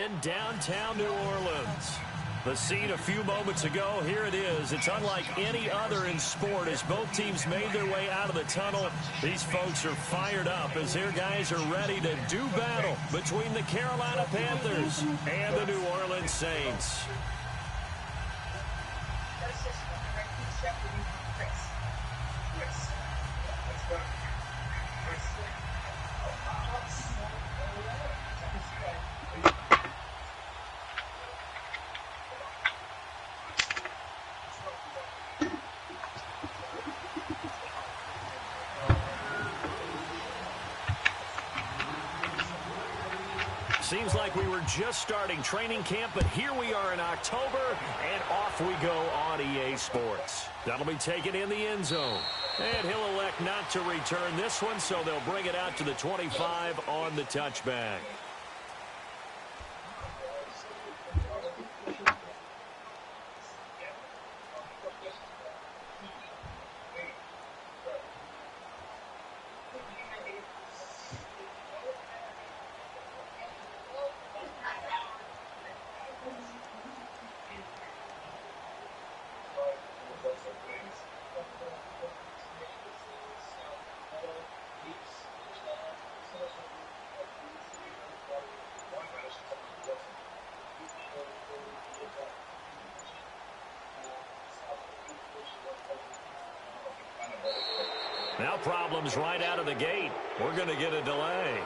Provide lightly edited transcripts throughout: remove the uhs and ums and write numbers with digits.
in downtown New Orleans. The scene a few moments ago, here it is. It's unlike any other in sport as both teams made their way out of the tunnel. These folks are fired up as their guys are ready to do battle between the Carolina Panthers and the New Orleans Saints. Seems like we were just starting training camp, but here we are in October, and off we go on EA Sports. That'll be taken in the end zone. And he'll elect not to return this one, so they'll bring it out to the 25 on the touchback. Now problems right out of the gate. We're going to get a delay.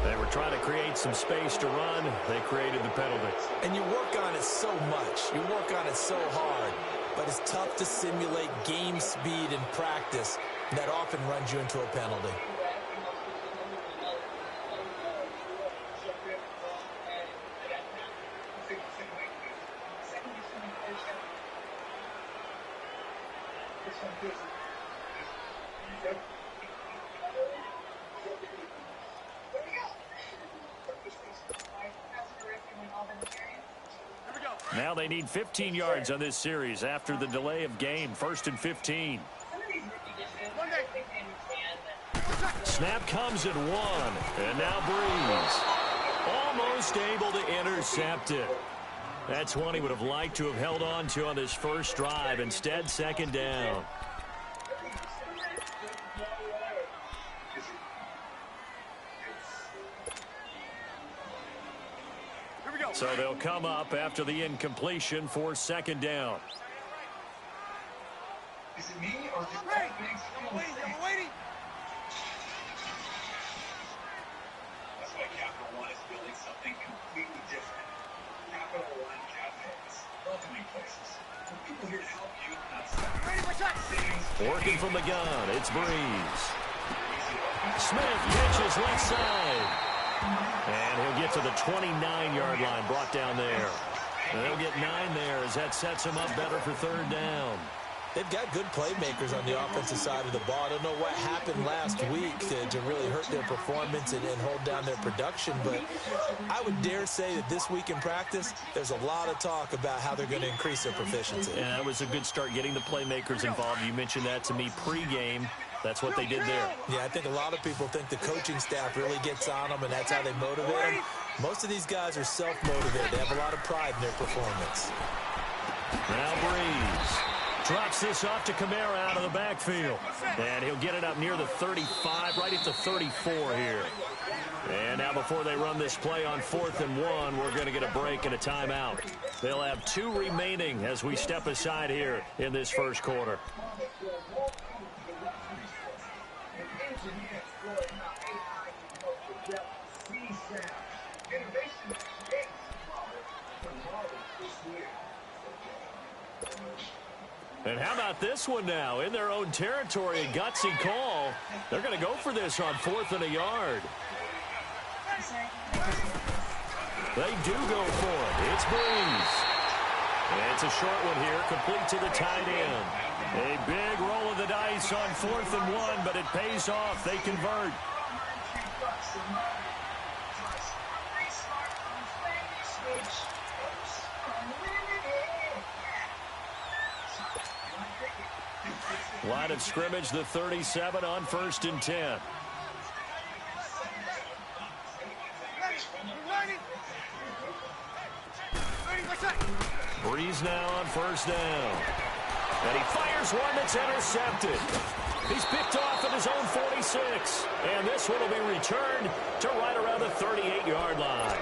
They were trying to create some space to run. They created the penalty. And you work on it so much. You work on it so hard. But it's tough to simulate game speed in practice. That often runs you into a penalty. Now they need 15 yards on this series after the delay of game. 1st and 15. Snap comes at 1. And now Breeze. Almost able to intercept it. That's one he would have liked to have held on to on his first drive. Instead, 2nd down. So they'll come up after the incompletion for 2nd down. Is it me or just I'm waiting. That's why Capital One is building something completely different. Capital One Cafes, welcoming places. For people here to help you, not savings. Working from the gun, it's Breeze. Smith catches left side. And he'll get to the 29-yard line, brought down there. And they'll get 9 there as that sets him up better for 3rd down. They've got good playmakers on the offensive side of the ball. I don't know what happened last week to really hurt their performance and hold down their production, but I would dare say that this week in practice, there's a lot of talk about how they're going to increase their proficiency. Yeah, that was a good start getting the playmakers involved. You mentioned that to me pregame. That's what they did there. Yeah, I think a lot of people think the coaching staff really gets on them, and that's how they motivate them. Most of these guys are self-motivated. They have a lot of pride in their performance. Now Breeze drops this off to Kamara out of the backfield. And he'll get it up near the 35, right at the 34 here. And now before they run this play on 4th and 1, we're going to get a break and a timeout. They'll have 2 remaining as we step aside here in this first quarter. And how about this one now? In their own territory, a gutsy call. They're going to go for this on 4th and a yard. They do go for it. It's Breeze. And it's a short one here, complete to the tight end. A big roll of the dice on 4th and 1, but it pays off. They convert. Line of scrimmage, the 37 on 1st and 10. Breeze now on first down. And he fires one that's intercepted. He's picked off at his own 46. And this one will be returned to right around the 38-yard line.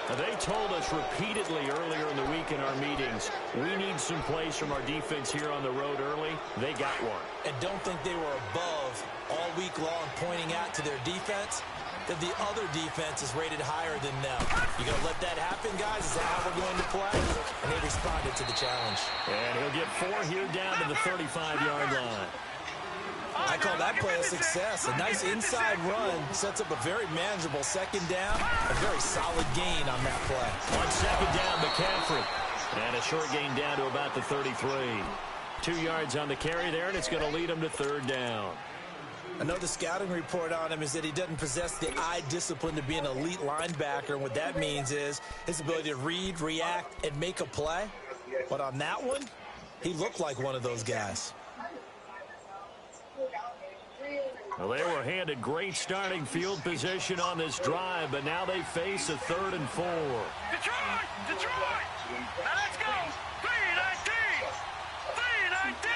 Now, they told us repeatedly earlier in the week in our meetings, we need some plays from our defense here on the road early. They got one. And don't think they were above all week long pointing out to their defense that the other defense is rated higher than them. You going to let that happen, guys? Is that how we're going to play? And they responded to the challenge. And he'll get 4 here down to the 35-yard line. I call that play a success. A nice inside run sets up a very manageable second down. A very solid gain on that play. On second down, McCaffrey. And a short gain down to about the 33. 2 yards on the carry there, and it's going to lead him to third down. I know the scouting report on him is that he doesn't possess the eye discipline to be an elite linebacker. And what that means is his ability to read, react, and make a play. But on that one, he looked like one of those guys. Well, they were handed great starting field position on this drive, but now they face a 3rd and 4. Detroit! Detroit! Now let's go! 3-19! 3-19!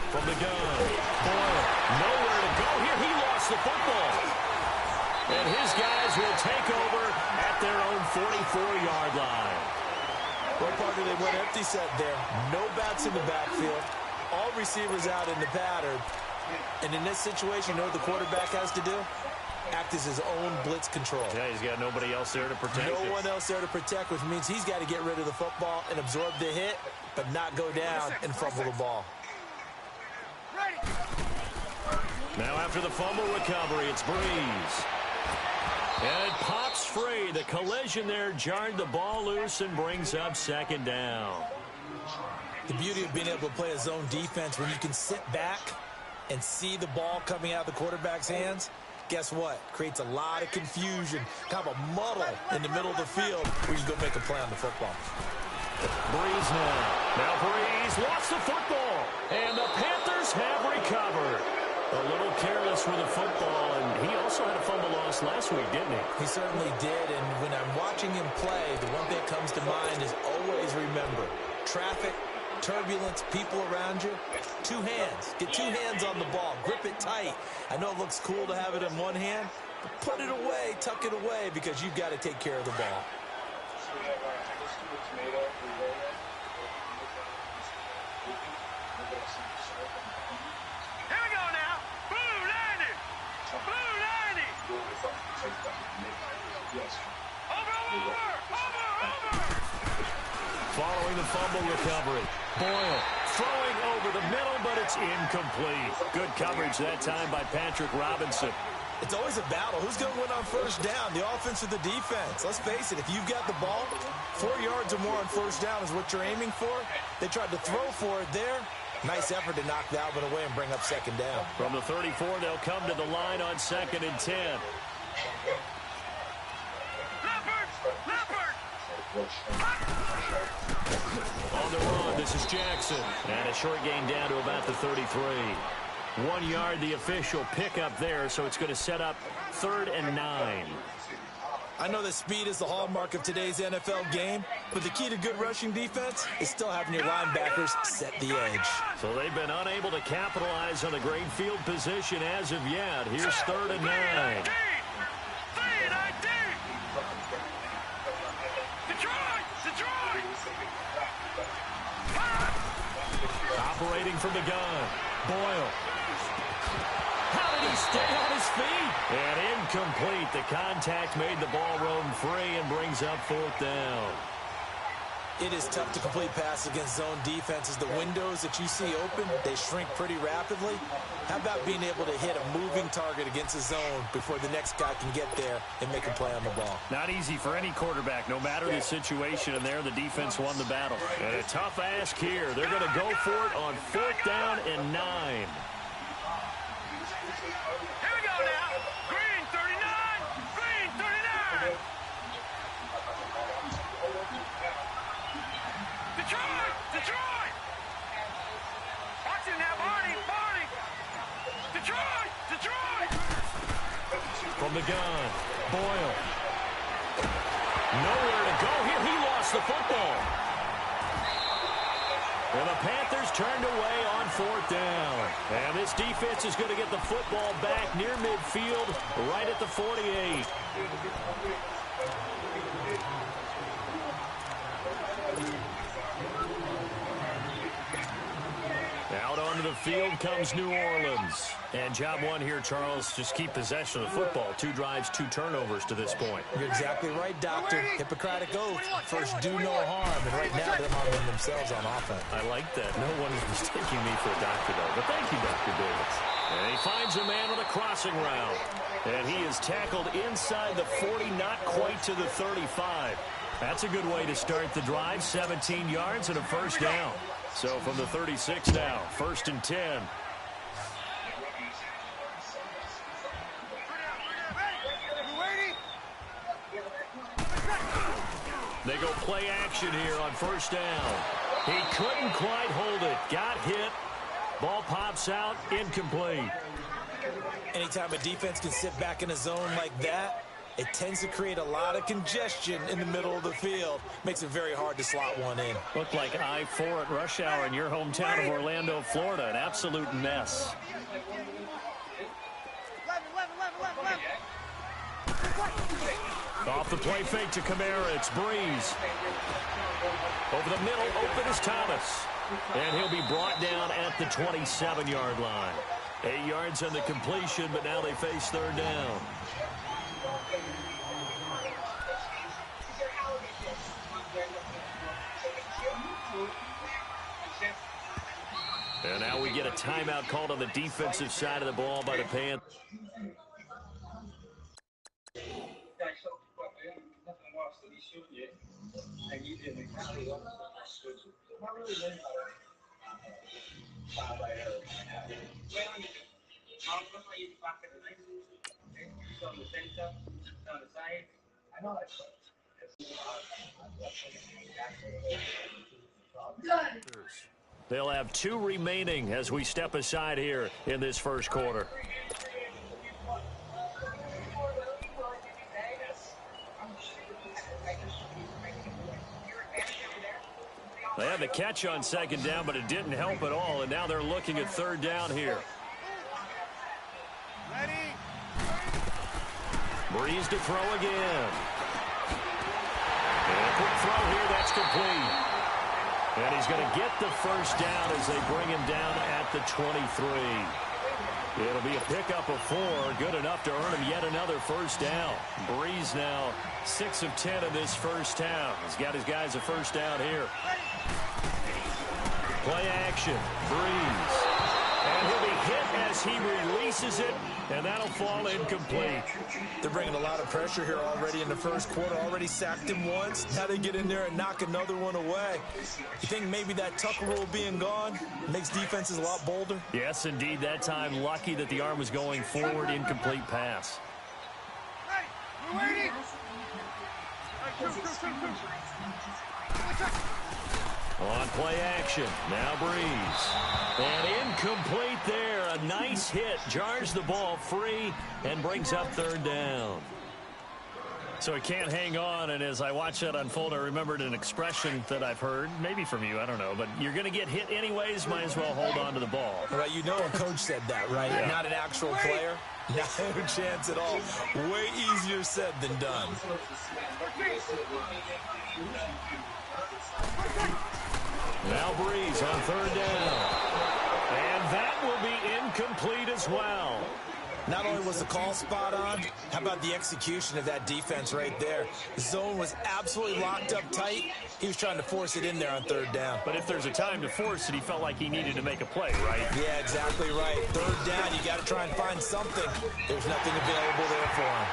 From the gun, Boyle, nowhere to go here. He lost the football. And his guys will take over at their own 44-yard line. Well, partner, they went empty set there. No backs in the backfield. All receivers out in the pattern. And in this situation, you know what the quarterback has to do? Act as his own blitz control. Yeah, he's got nobody else there to protect. No one else there to protect, which means he's got to get rid of the football and absorb the hit, but not go down and fumble the ball. Now after the fumble recovery, it's Breeze. And it pops free. The collision there jarred the ball loose and brings up second down. The beauty of being able to play a zone defense when you can sit back and see the ball coming out of the quarterback's hands, guess what? Creates a lot of confusion, kind of a muddle in the middle of the field where you go make a play on the football. Breeze now. Now Breeze lost the football. And the Panthers have recovered. A little careless with the football, and he also had a fumble loss last week, didn't he? He certainly did, and when I'm watching him play, the one thing that comes to mind is always remember, traffic, turbulence, people around you, 2 hands. Get 2 hands on the ball. Grip it tight. I know it looks cool to have it in one hand, but put it away, tuck it away, because you've got to take care of the ball. Here we go now. Blue 90. Blue 90. Over. Following the fumble recovery, Boyle throwing over the middle, but it's incomplete. Good coverage that time by Patrick Robinson. It's always a battle. Who's going to win on first down, the offense or the defense? Let's face it, if you've got the ball, 4 yards or more on first down is what you're aiming for. They tried to throw for it there. Nice effort to knock Dalvin away and bring up second down. From the 34, they'll come to the line on 2nd and 10. Leopard. On the run, this is Jackson. And a short gain down to about the 33. 1 yard, the official pickup there, so it's going to set up 3rd and 9. I know that speed is the hallmark of today's NFL game, but the key to good rushing defense is still having your linebackers set the edge. So they've been unable to capitalize on a great field position as of yet. Here's 3rd and 9. 3-19. Detroit. Operating from the gun, Boyle. How did he stay on his feet? And incomplete. The contact made the ball roam free and brings up 4th down. It is tough to complete passes against zone defenses. The windows that you see open, they shrink pretty rapidly. How about being able to hit a moving target against a zone before the next guy can get there and make a play on the ball? Not easy for any quarterback, no matter the situation, and there the defense won the battle. And a tough ask here. They're going to go for it on 4th down and 9. Here we go now. Green 39. Green 39. Detroit. Watch it now, Barney. Detroit. From the gun, Boyle. Nowhere to go here. He lost the football. And the Panthers turned away on 4th down. And this defense is going to get the football back near midfield, right at the 48. Out onto the field comes New Orleans. And job one here, Charles, just keep possession of the football. 2 drives, 2 turnovers to this point. You're exactly right, Doctor. Hippocratic oath. First, do no harm. And right now, they're harming themselves on offense. I like that. No one is mistaking me for a doctor, though. But thank you, Dr. Davis. And he finds a man on a crossing route. And he is tackled inside the 40, not quite to the 35. That's a good way to start the drive. 17 yards and a first down. So from the 36 now, 1st and 10. They go play action here on 1st down. He couldn't quite hold it. Got hit. Ball pops out. Incomplete. Anytime a defense can sit back in a zone like that, it tends to create a lot of congestion in the middle of the field. Makes it very hard to slot one in. Looked like I-4 at rush hour in your hometown of Orlando, Florida. An absolute mess. Off the play fake to Kamara. It's Breeze. Over the middle, open is Thomas. And he'll be brought down at the 27-yard line. 8 yards on the completion, but now they face 3rd down. And now we get a timeout called on the defensive side of the ball by the Panthers. They'll have 2 remaining as we step aside here in this first quarter. They had the catch on 2nd down, but it didn't help at all, and now they're looking at 3rd down here. Breeze to throw again. And a quick throw here, that's complete. And he's going to get the first down as they bring him down at the 23. It'll be a pickup of 4, good enough to earn him yet another first down. Breeze now 6 of 10 in this first down. He's got his guys a first down here. Play action, Breeze. And he'll be hit as he releases it, and that'll fall incomplete. They're bringing a lot of pressure here already in the first quarter. Already sacked him once. Now they get in there and knock another one away. You think maybe that Tucker rule being gone makes defenses a lot bolder? Yes, indeed. That time, lucky that the arm was going forward. Incomplete pass. Hey, we're waiting. On play action, now Breeze. And incomplete there. A nice hit. Jars the ball free and brings up 3rd down. So he can't hang on, and as I watch that unfold, I remembered an expression that I've heard, maybe from you, I don't know, but you're going to get hit anyways, might as well hold on to the ball. Right, you know a coach said that, right? Yeah. Not an actual player. Not a chance at all. Way easier said than done. Now Breeze on 3rd down. And that will be incomplete as well. Not only was the call spot on, how about the execution of that defense right there? The zone was absolutely locked up tight. He was trying to force it in there on 3rd down. But if there's a time to force it, he felt like he needed to make a play, right? Yeah, exactly right. 3rd down, you got to try and find something. There's nothing available there for him.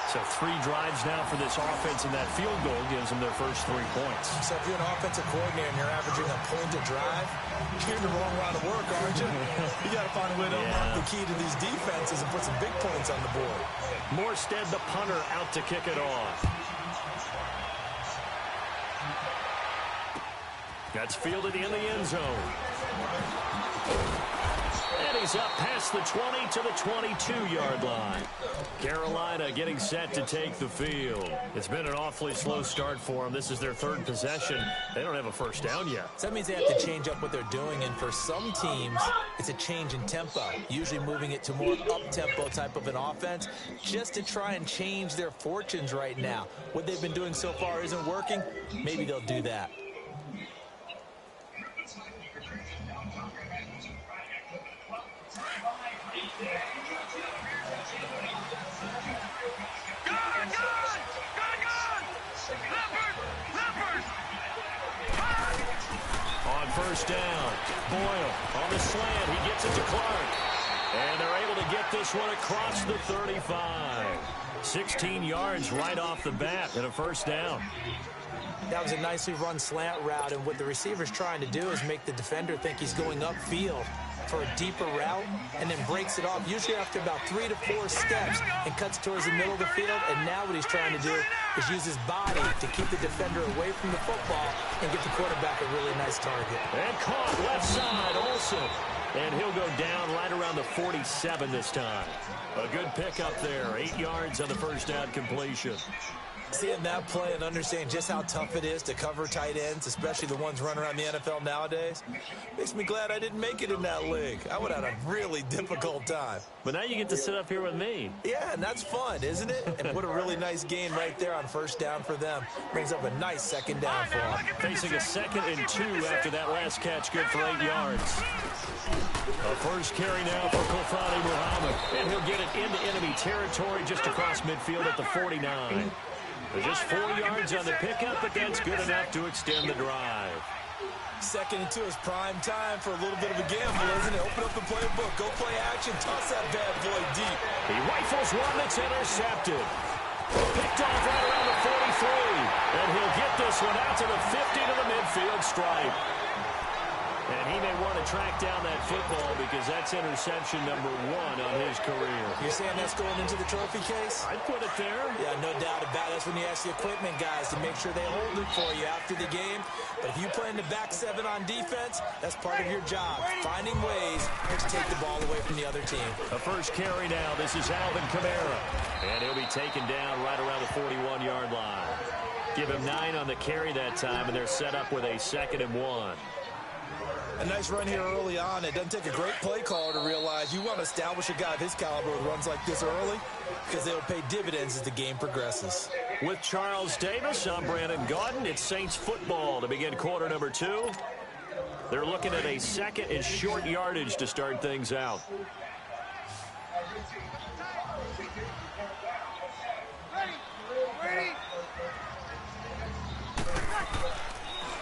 So 3 drives now for this offense, and that field goal gives them their first 3 points. So if you're an offensive coordinator and you're averaging a point a drive, you're in the wrong line of work, aren't you? You got to find a way to unlock the key to these defenses and put some big points on the board. Morstead, the punter, out to kick it off. That's fielded in the end zone. And he's up past the 20 to the 22-yard line. Carolina getting set to take the field. It's been an awfully slow start for them. This is their third possession. They don't have a first down yet. So that means they have to change up what they're doing, and for some teams, it's a change in tempo, usually moving it to more up-tempo type of an offense just to try and change their fortunes right now. What they've been doing so far isn't working. Maybe they'll do that. On first down, Boyle on the slant. He gets it to Clark. And they're able to get this one across the 35. 16 yards right off the bat and a first down. That was a nicely run slant route, and what the receiver's trying to do is make the defender think he's going upfield for a deeper route and then breaks it off, usually after about 3 to 4 steps, and cuts towards the middle of the field. And now what he's trying to do is use his body to keep the defender away from the football and get the quarterback a really nice target. And caught left side also. And he'll go down right around the 47 this time. A good pickup there. 8 yards on the first down completion. Seeing that play and understanding just how tough it is to cover tight ends, especially the ones running around the NFL nowadays, makes me glad I didn't make it in that league. I would have had a really difficult time. But now you get to sit up here with me. Yeah, and that's fun, isn't it? And what a really nice gain right there on first down for them. Brings up a nice second down for them. Facing a 2nd and 2 after that last catch, good for 8 yards. A first carry now for Kofani Muhammad. And he'll get it into enemy territory just across midfield at the 49. Just 4 yards on the pickup, but that's good enough to extend the drive. 2nd and 2 is prime time for a little bit of a gamble, isn't it? Open up the playbook, go play action, toss that bad boy deep. He rifles one that's intercepted. Picked off right around the 43. And he'll get this one out to the 50 to the midfield stripe. And he may want to track down that football because that's interception number 1 on his career. You're saying that's going into the trophy case? I'd put it there. Yeah, no doubt about it. That's when you ask the equipment guys to make sure they hold it for you after the game. But if you play in the back 7 on defense, that's part of your job, finding ways to take the ball away from the other team. A first carry now. This is Alvin Kamara. And he'll be taken down right around the 41-yard line. Give him 9 on the carry that time, and they're set up with a 2nd and 1. A nice run here early on. It doesn't take a great play caller to realize you want to establish a guy of his caliber with runs like this early because they'll pay dividends as the game progresses. With Charles Davis, I'm Brandon Gaudin. It's Saints football to begin quarter number 2. They're looking at a 2nd and short yardage to start things out.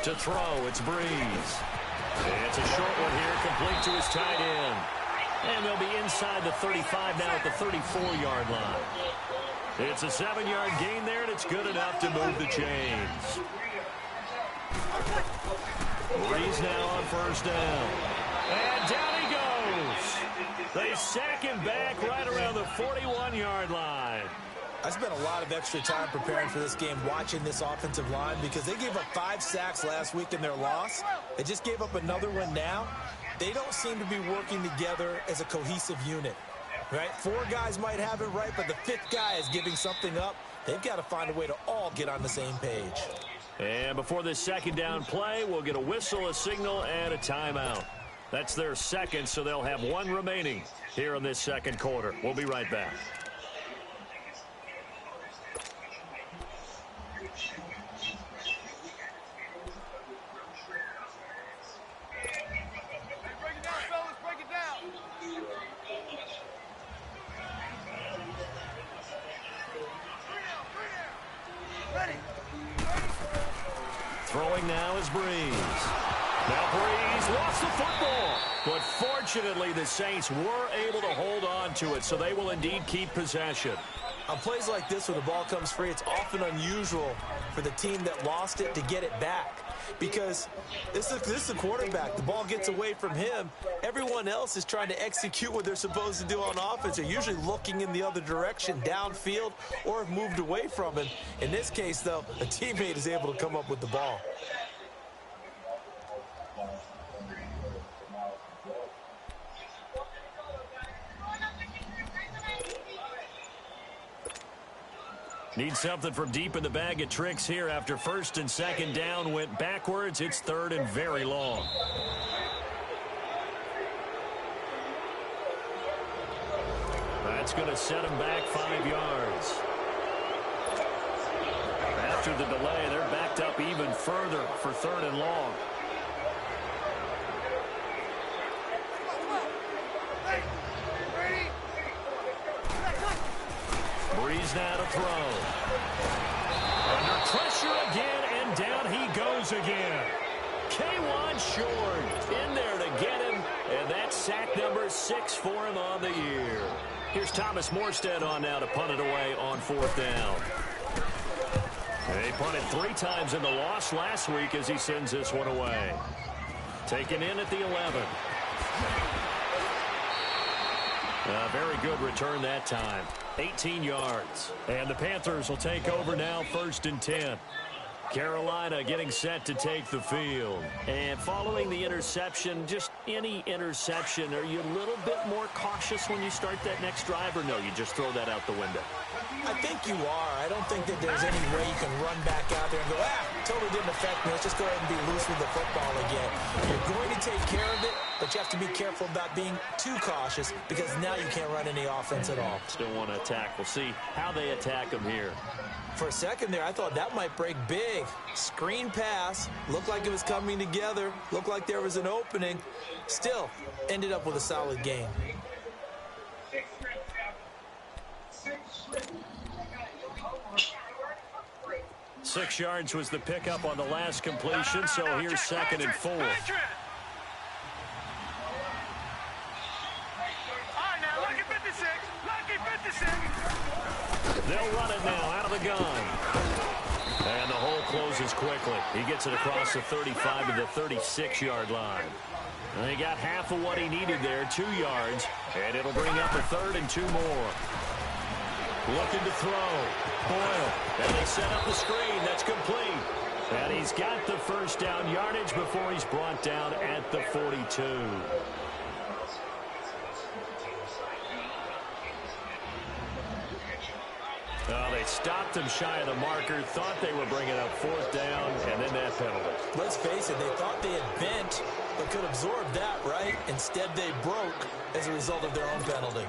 To throw, it's Breeze. It's a short one here, complete to his tight end. And they'll be inside the 35 now at the 34-yard line. It's a 7-yard gain there, and it's good enough to move the chains. Breeze now on first down. And down he goes. They sack him back right around the 41-yard line. I spent a lot of extra time preparing for this game, watching this offensive line, because they gave up 5 sacks last week in their loss. They just gave up another one now. They don't seem to be working together as a cohesive unit, right? 4 guys might have it right, but the 5th guy is giving something up. They've got to find a way to all get on the same page. And before this second down play, we'll get a whistle, a signal, and a timeout. That's their 2nd, so they'll have 1 remaining here in this 2nd quarter. We'll be right back. Throwing now is Breeze. Now Breeze lost the football. But fortunately, the Saints were able to hold on to it, so they will indeed keep possession. On plays like this where the ball comes free, it's often unusual for the team that lost it to get it back. Because this is the quarterback. The ball gets away from him. Everyone else is trying to execute what they're supposed to do on offense. They're usually looking in the other direction, downfield, or have moved away from him. In this case, though, a teammate is able to come up with the ball. Need something from deep in the bag of tricks here after first and second down went backwards. It's third and very long. That's going to set him back 5 yards. After the delay, they're backed up even further for third and long. Breeze now to throw. Under pressure again, and down he goes again. K1 Short in there to get him, and that's sack number 6 for him on the year. Here's Thomas Morstead on now to punt it away on 4th down. They punted 3 times in the loss last week as he sends this one away. Taken in at the 11. A very good return that time. 18 yards. And the Panthers will take over now, 1st and 10. Carolina getting set to take the field. And following the interception, just any interception, are you a little bit more cautious when you start that next drive, or no, you just throw that out the window? I think you are. I don't think that there's any way you can run back out there and go, totally didn't affect me. Let's just go ahead and be loose with the football again. You're going to take care of it, but you have to be careful about being too cautious because now you can't run any offense at all. Still want to attack. We'll see how they attack him here. For a second there, I thought that might break big. Screen pass. Looked like it was coming together. Looked like there was an opening. Still, ended up with a solid game. 6 yards was the pickup on the last completion, so here's 2nd and 4. All right, now, lucky 56. Lucky 56. They'll run it now out of the gun. And the hole closes quickly. He gets it across the 35 to the 36-yard line. And he got half of what he needed there, 2 yards. And it'll bring up a 3rd and 2 more. Looking to throw. Boyle. And they set up the screen. That's complete. And he's got the 1st down yardage before he's brought down at the 42. They stopped him shy of the marker, thought they were bringing up 4th down, and then that penalty. Let's face it, they thought they had bent, but could absorb that, right? Instead, they broke as a result of their own penalty.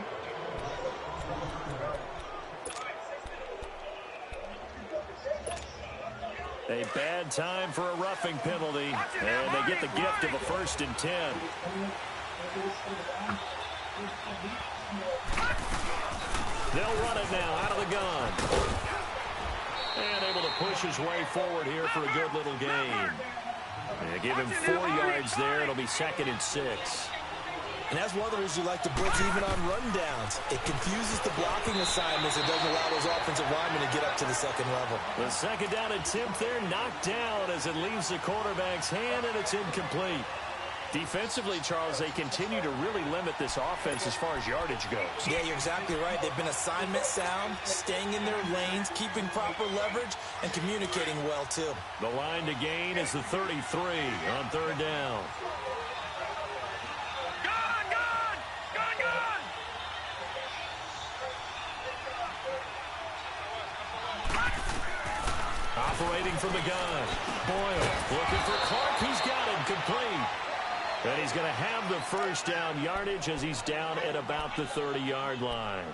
A bad time for a roughing penalty, and they get the gift of a 1st and 10. They'll run it now out of the gun. And able to push his way forward here for a good little gain. They give him 4 yards there. It'll be 2nd and 6. And that's one of the reasons you like to blitz even on rundowns. It confuses the blocking assignments. It doesn't allow those offensive linemen to get up to the 2nd level. The 2nd down attempt there knocked down as it leaves the quarterback's hand, and it's incomplete. Defensively, Charles, they continue to really limit this offense as far as yardage goes. Yeah, you're exactly right. They've been assignment sound, staying in their lanes, keeping proper leverage, and communicating well, too. The line to gain is the 33 on 3rd down. Operating from the gun. Boyle looking for Clark. He's got him complete. And he's going to have the 1st down yardage as he's down at about the 30-yard line.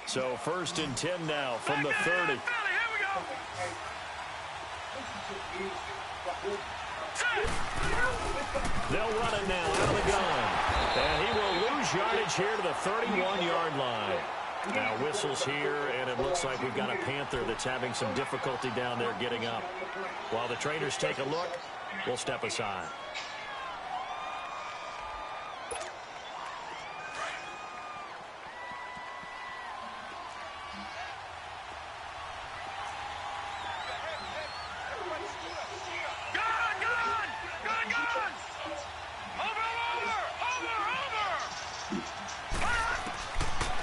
So 1st and 10 now from the 30. They'll run it now out of the gun. And he will lose lose yardage here to the 31-yard line. Now whistles here, and it looks like we've got a Panther that's having some difficulty down there getting up. While the trainers take a look, we'll step aside.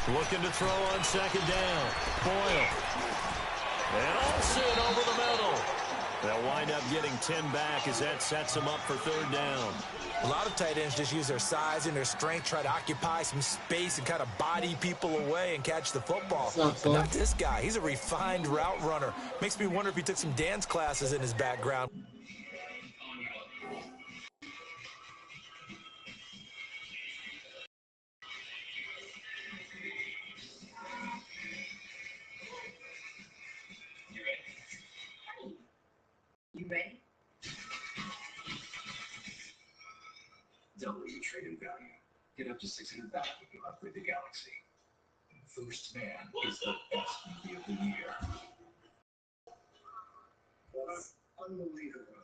Looking to throw on second down. Boyle. And Olsen over the middle. They'll wind up getting 10 back as that sets them up for third down. A lot of tight ends just use their size and their strength, try to occupy some space and kind of body people away and catch the football. But not this guy. He's a refined route runner. Makes me wonder if he took some dance classes in his background. You ready? Double your trade-in value. Get up to $600 when you upgrade the Galaxy. First Man is the best movie of the year. That's unbelievable.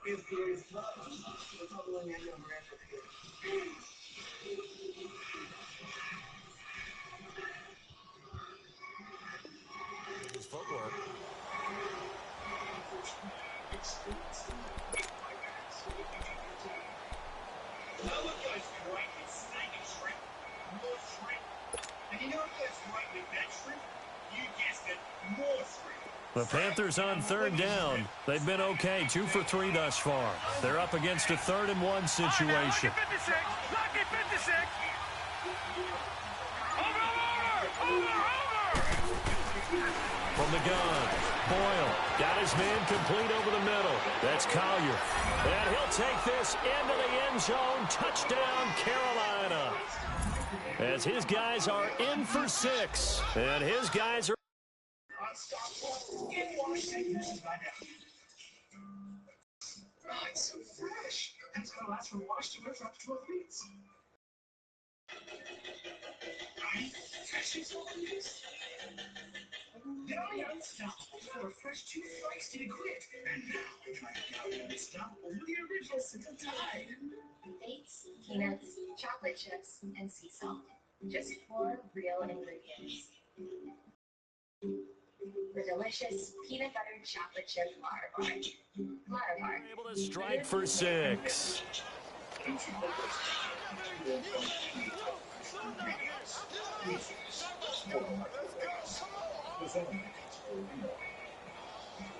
If there is love, we're following a young man here. His footwork. Another guy's right with snake and shrimp, more shrimp. And you know what goes right with that shrimp? You guessed it, more shrimp. The Panthers on third down. They've been okay, 2 for 3 thus far. They're up against a 3rd and 1 situation. Lucky 56! Lucky 56! Over! From the gun, Boyle got his man complete over the middle. That's Collier. And he'll take this into the end zone. Touchdown, Carolina. As his guys are in for 6. And his guys are... Oh, it's so fresh. It's going to last from wash to for up to 12 weeks. Right? Fresh is all it is. Now stop for a fresh 2 slices to quit. And now we're trying to now stop over the original Simple Tide. Dates, peanuts, chocolate chips, and sea salt. Just 4 real ingredients. The delicious peanut butter chocolate chip Lara Bar. Able to strike for 6.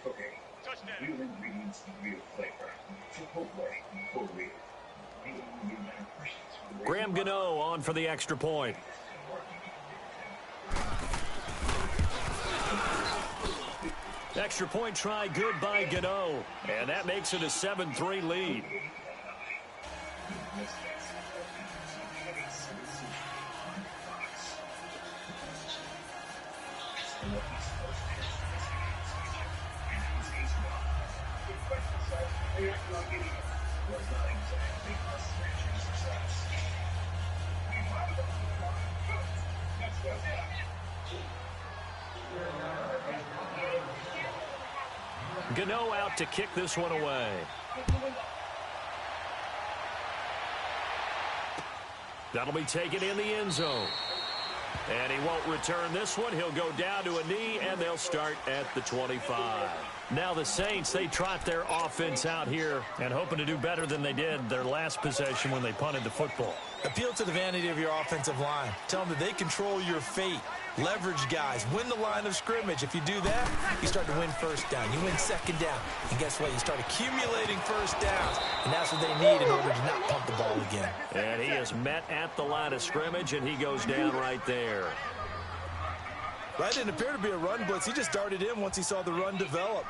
Okay, real ingredients and real flavor. For real. Graham Gano on for the extra point. Extra point try good by Gano. And that makes it a 7-3 lead. Gano out to kick this one away. That'll be taken in the end zone. And he won't return this one. He'll go down to a knee, and they'll start at the 25. Now the Saints, they trot their offense out here and hoping to do better than they did their last possession when they punted the football. Appeal to the vanity of your offensive line. Tell them that they control your fate. Leverage guys. Win the line of scrimmage. If you do that, you start to win first down. You win second down. And guess what? You start accumulating first downs. And that's what they need in order to not pump the ball again. And he is met at the line of scrimmage, and he goes down right there. That didn't appear to be a run blitz. He just darted in once he saw the run develop.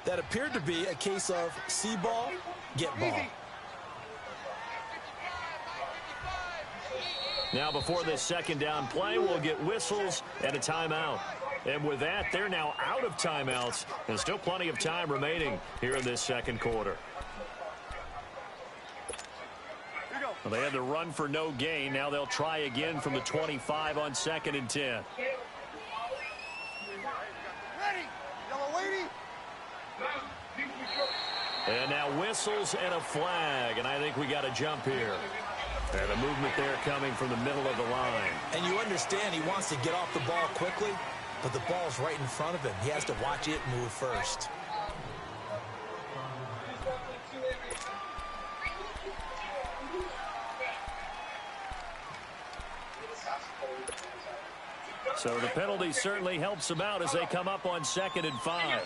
That appeared to be a case of see ball, get ball. Now before this second down play, we'll get whistles and a timeout. And with that, they're now out of timeouts. There's still plenty of time remaining here in this second quarter. Well, they had the run for no gain. Now they'll try again from the 25 on 2nd and 10. And now whistles and a flag, and I think we got a jump here. And a movement there coming from the middle of the line. And you understand he wants to get off the ball quickly, but the ball's right in front of him. He has to watch it move first. So the penalty certainly helps them out as they come up on 2nd and 5.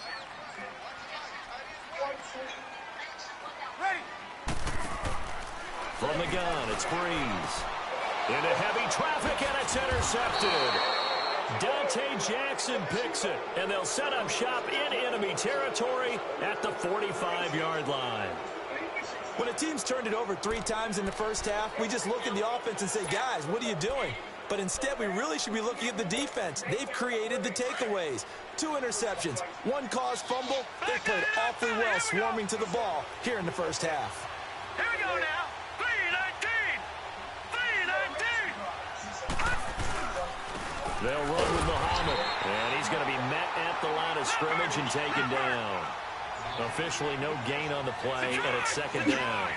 From the gun, it's Breeze. Into heavy traffic, and it's intercepted. Dante Jackson picks it, and they'll set up shop in enemy territory at the 45-yard line. When a team's turned it over 3 times in the first half, we just look at the offense and say, guys, what are you doing? But instead, we really should be looking at the defense. They've created the takeaways. 2 interceptions, 1 caused fumble. They played awfully well swarming to the ball here in the first half. Here we go now. 3-19. They'll run with Muhammad, and he's going to be met at the line of scrimmage and taken down. Officially no gain on the play, and it's 2nd down.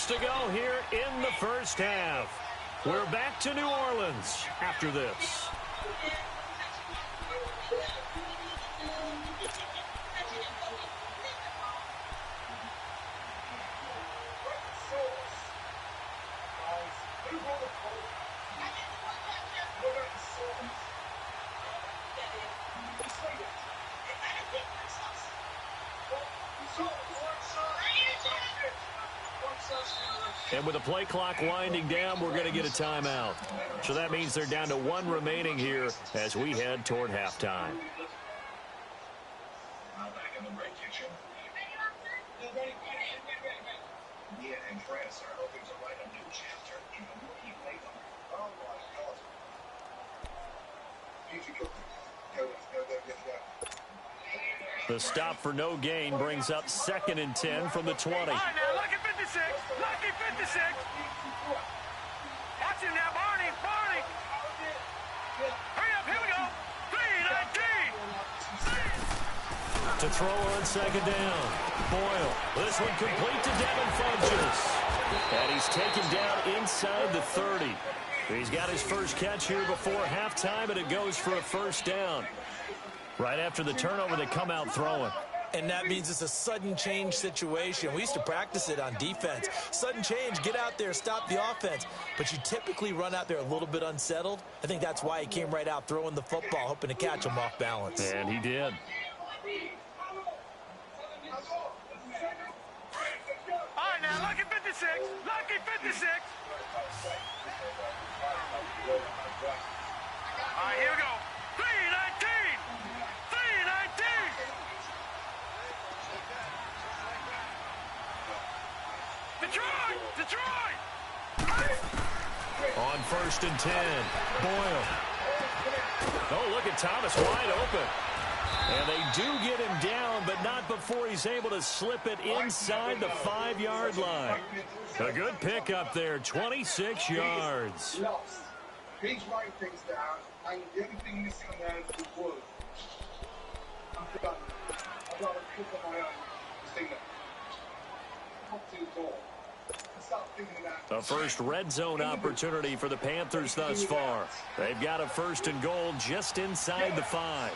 To go here in the first half. We're back to New Orleans after this. And with the play clock winding down, we're going to get a timeout. So that means they're down to 1 remaining here as we head toward halftime. The stop for no gain brings up 2nd and 10 from the 20. All right, now, lucky 56. Lucky 56. Watch him now, Barney. Barney. Hurry up, here we go. 3-19. To throw on 2nd down. Boyle. This one complete to Devin Funchess. And he's taken down inside the 30. He's got his first catch here before halftime, and it goes for a first down. Right after the turnover, they come out throwing. And that means it's a sudden change situation. We used to practice it on defense. Sudden change, get out there, stop the offense. But you typically run out there a little bit unsettled. I think that's why he came right out throwing the football, hoping to catch him off balance. And he did. All right, now, lucky 56. Lucky 56. All right, here we go. 3-19. 3-19. Detroit! Detroit! On 1st and 10, Boyle. Oh, look at Thomas wide open. And they do get him down, but not before he's able to slip it inside the 5-yard line. A good pickup there, 26 yards. He's writing things down, and the only thing missing on there is the word. I'm done. I've got a click on my own. Sing it. Top to the ball. A first red zone opportunity for the Panthers thus far. They've got a 1st and goal just inside the 5.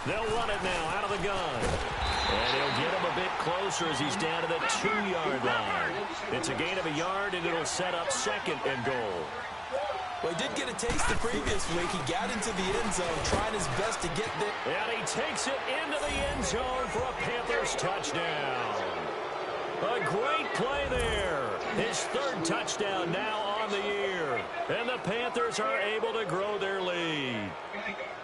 They'll run it now out of the gun. And he'll get him a bit closer as he's down to the 2-yard line. It's a gain of a yard, and it'll set up 2nd and goal. Well, he did get a taste the previous week. He got into the end zone, trying his best to get there. And he takes it into the end zone for a Panthers touchdown. A great play there. His 3rd touchdown now on the year. And the Panthers are able to grow their lead.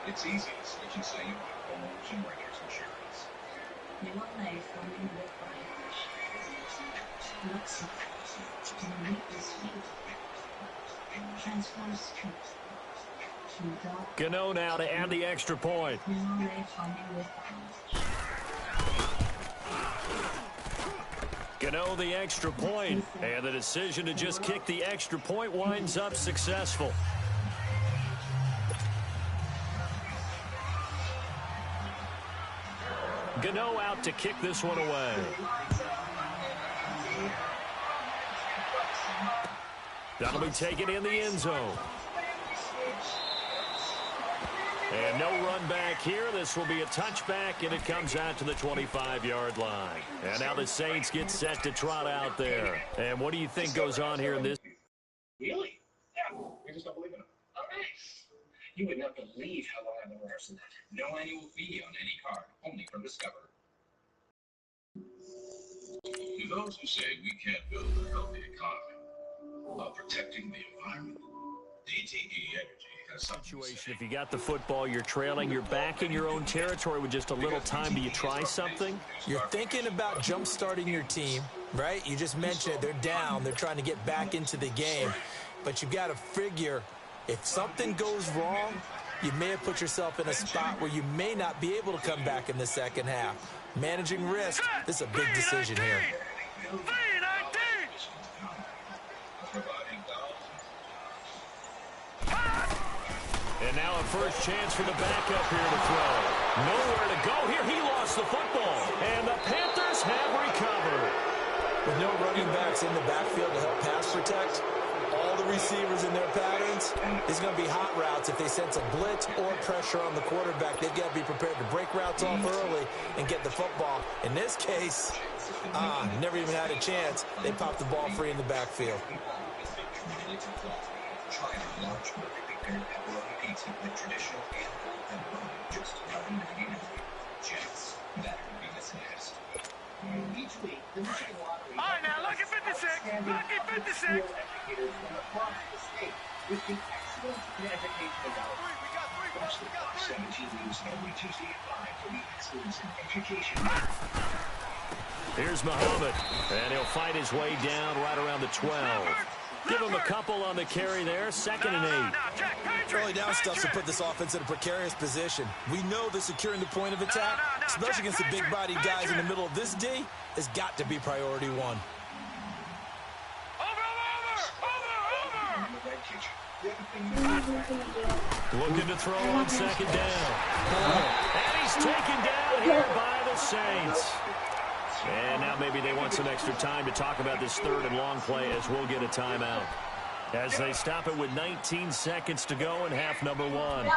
It's easy to switch and say you want homeowners and renters insurance. New life forming with Brian. Look simple. To meet this week. Transform strength. Gano now to add the extra point. New life forming with Brian. Gano the extra point, and the decision to just kick the extra point winds up successful. Gano out to kick this one away. That'll be taken in the end zone. And no run back here. This will be a touchback, and it comes out to the 25-yard line. And now the Saints get set to trot out there. And what do you think goes on here in this? Really? Yeah. I just don't believe in them. Okay. You would not believe how long I've been rehearsing that. No annual fee on any card, only from Discover. To those who say we can't build a healthy economy while protecting the environment, DTE Energy has something to say. If you got the football, you're trailing, you're back in your own territory with just a little time. Do you try something? You're thinking about jump-starting your team, right? You just mentioned it. They're down. They're trying to get back into the game. But you've got to figure, if something goes wrong, you may have put yourself in a spot where you may not be able to come back in the second half. Managing risk, this is a big decision here. And now a first chance for the backup here to throw. Nowhere to go here. He lost the football. And the Panthers have recovered. With no running backs in the backfield to help pass protect, all the receivers in their patterns, it's going to be hot routes. If they sense a blitz or pressure on the quarterback, they've got to be prepared to break routes off early and get the football. In this case, never even had a chance. They popped the ball free in the backfield. All right, now, lucky 56. Lucky 56. With the excellence in education development. Watch the Fox 17 News every Tuesday at 5 for the excellence in education. Here's Muhammad, and he'll fight his way down right around the 12. Give him a couple on the carry there, 2nd and 8. Early down stuff to put this offense in a precarious position. We know that securing the point of attack, especially against the big-bodied guys in the middle of this D, has got to be priority one. Looking to throw on 2nd down. And he's taken down here by the Saints. And now maybe they want some extra time to talk about this 3rd and long play, as we'll get a timeout. As they stop it with 19 seconds to go in half number 1.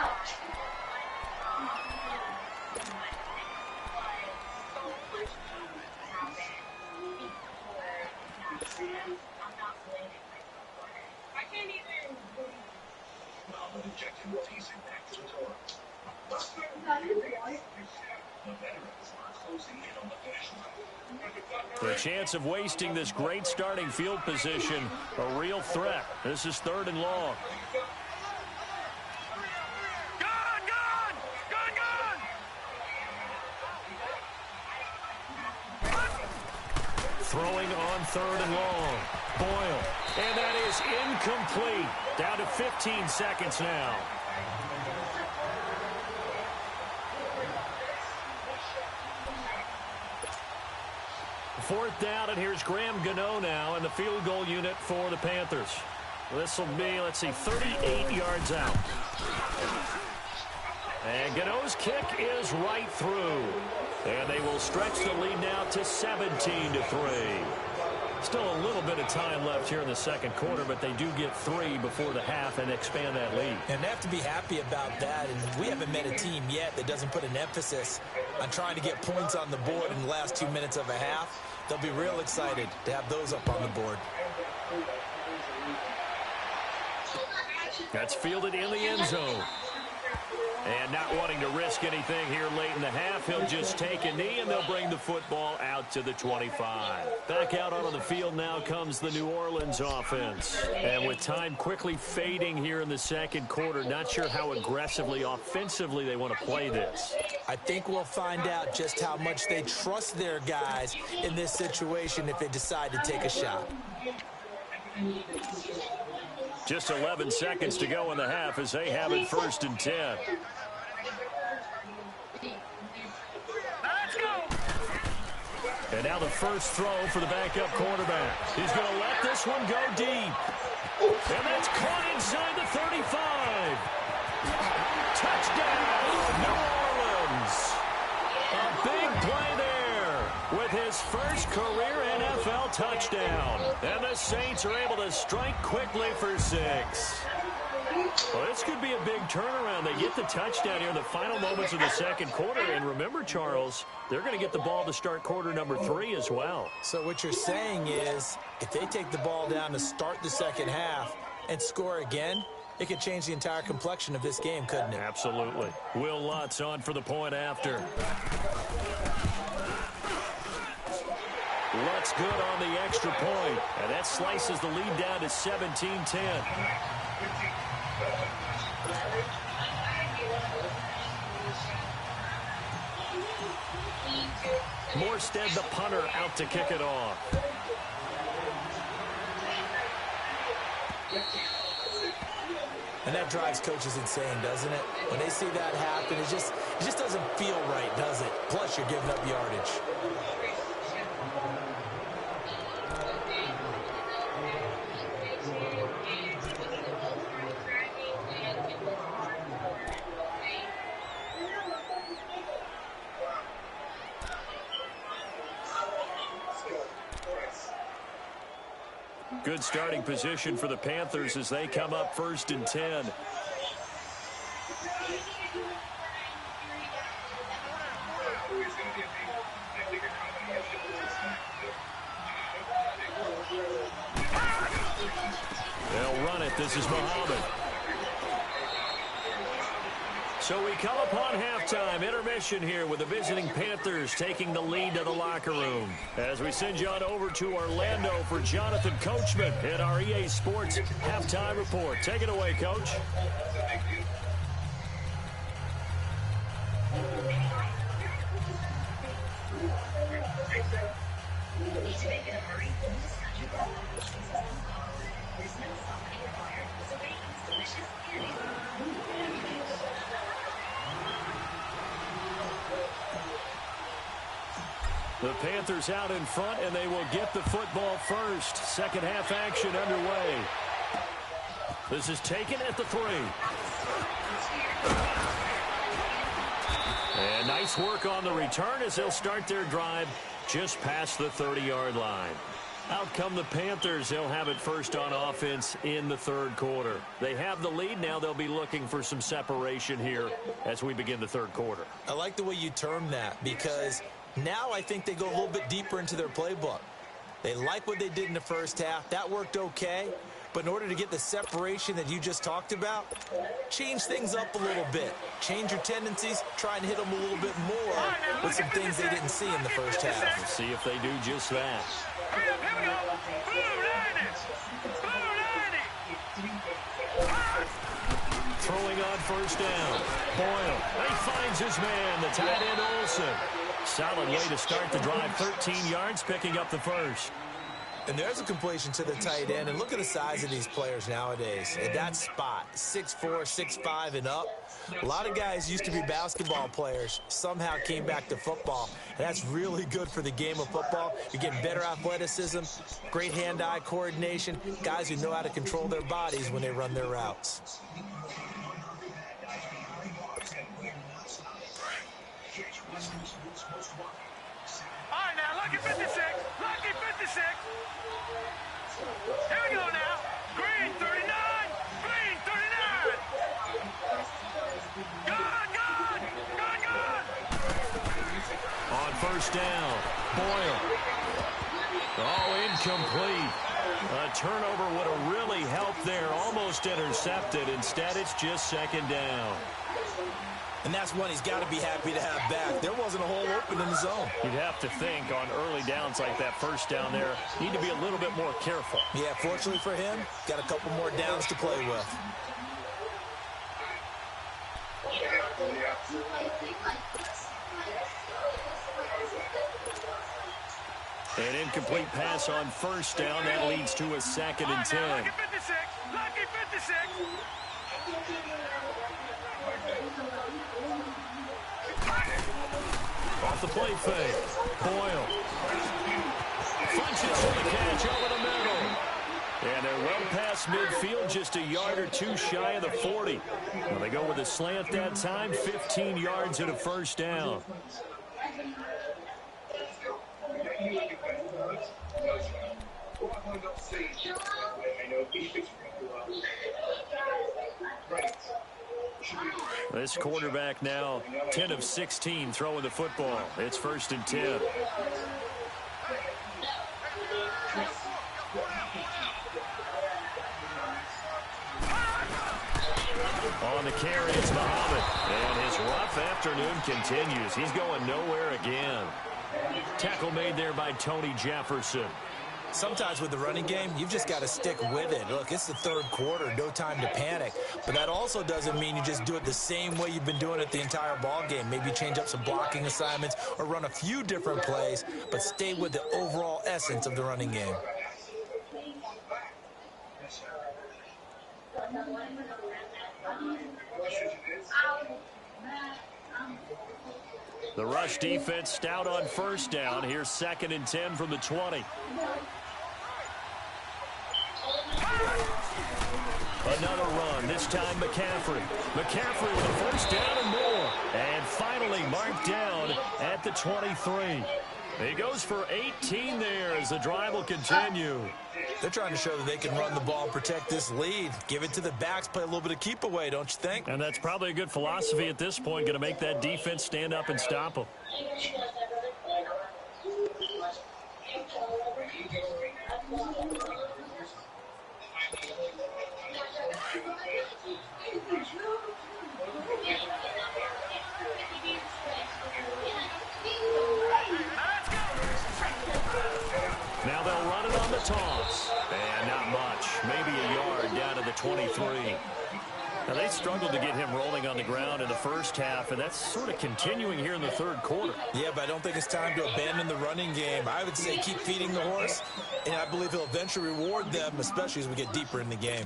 The chance of wasting this great starting field position, a real threat. This is 3rd and long. Throwing on 3rd and long. Boyle. And that is incomplete. Down to 15 seconds now. Fourth down, and here's Graham Gano now in the field goal unit for the Panthers. This will be, 38 yards out. And Gano's kick is right through. And they will stretch the lead now to 17-3. Still a little bit of time left here in the second quarter, but they do get 3 before the half and expand that lead. And they have to be happy about that. And we haven't met a team yet that doesn't put an emphasis on trying to get points on the board in the last 2 minutes of a half. They'll be real excited to have those up on the board. That's fielded in the end zone. And not wanting to risk anything here late in the half, he'll just take a knee, and they'll bring the football out to the 25. Back out onto the field now comes the New Orleans offense. And with time quickly fading here in the second quarter, not sure how aggressively, offensively they want to play this. I think we'll find out just how much they trust their guys in this situation if they decide to take a shot. Just 11 seconds to go in the half as they have it 1st and 10. Let's go. And now the first throw for the backup quarterback. He's going to let this one go deep. And that's caught inside the 35. Touchdown, New Orleans. A big play there with his first career NFL touchdown. And the Saints are able to strike quickly for 6. Well, this could be a big turnaround. They get the touchdown here in the final moments of the second quarter. And remember, Charles, they're going to get the ball to start quarter number 3 as well. So what you're saying is if they take the ball down to start the second half and score again, it could change the entire complexion of this game, couldn't it? Absolutely. Will Lutz on for the point after. Lutz good on the extra point. And that slices the lead down to 17-10. Morstead, the punter, out to kick it off. And that drives coaches insane, doesn't it? When they see that happen, it just doesn't feel right, does it? Plus, you're giving up yardage. Good starting position for the Panthers as they come up 1st and 10. They'll run it. This is Muhammad. So we come upon halftime, intermission here with the visiting Panthers taking the lead to the locker room. As we send you on over to Orlando for Jonathan Coachman at our EA Sports Halftime Report. Take it away, Coach. The Panthers out in front, and they will get the football first. Second half action underway. This is taken at the 3. And nice work on the return as they'll start their drive just past the 30-yard line. Out come the Panthers. They'll have it first on offense in the third quarter. They have the lead. Now they'll be looking for some separation here as we begin the third quarter. I like the way you term that because now I think they go a little bit deeper into their playbook. They like what they did in the first half. That worked okay. But in order to get the separation that you just talked about, change things up a little bit. Change your tendencies. Try and hit them a little bit more with some things they didn't see in the first half. We'll see if they do just that. Hurry up, here we go. Blue 90. Blue 90. Throwing on first down. Boyle. He finds his man, the tight end Olsen. Solid way to start the drive. 13 yards, picking up the first. And there's a completion to the tight end. And look at the size of these players nowadays. At that spot, 6'4", 6'5", and up. A lot of guys used to be basketball players, somehow came back to football. And that's really good for the game of football. You're getting better athleticism, great hand-eye coordination, guys who know how to control their bodies when they run their routes. All right, now, lucky 56. Lucky 56. Here we go now. Green 39. Green 39. Gone, gone. Gone, gone. On first down, Boyle. Oh, incomplete. A turnover would have really helped there. Almost intercepted. Instead, it's just second down. And that's one he's got to be happy to have back. There wasn't a hole open in the zone. You'd have to think on early downs like that first down there, need to be a little bit more careful. Yeah, fortunately for him, got a couple more downs to play with. An incomplete pass on first down. That leads to a 2nd and 10. Lucky 56. Lucky 56. Off the play fake. Boyle. Funches for the catch over the middle. And they're well past midfield, just a yard or two shy of the 40. Well, they go with a slant that time, 15 yards and a first down. This quarterback now 10 of 16 throwing the football. It's 1st and 10. On the carry, it's Muhammad. And his rough afternoon continues. He's going nowhere again. Tackle made there by Tony Jefferson. Sometimes with the running game, you've just got to stick with it. Look, it's the 3rd quarter, no time to panic. But that also doesn't mean you just do it the same way you've been doing it the entire ball game. Maybe change up some blocking assignments or run a few different plays, but stay with the overall essence of the running game. The rush defense stout on first down. Here's 2nd and 10 from the 20. Another run, this time McCaffrey. McCaffrey with a first down and more. And finally marked down at the 23. He goes for 18 there as the drive will continue. They're trying to show that they can run the ball and protect this lead. Give it to the backs, play a little bit of keep away, don't you think? And that's probably a good philosophy at this point, going to make that defense stand up and stop them. Now they'll run it on the toss. And not much. Maybe a yard down to the 23. Now, they struggled to get him rolling on the ground in the first half, and that's sort of continuing here in the 3rd quarter. Yeah, but I don't think it's time to abandon the running game. I would say keep feeding the horse, and I believe he'll eventually reward them, especially as we get deeper in the game.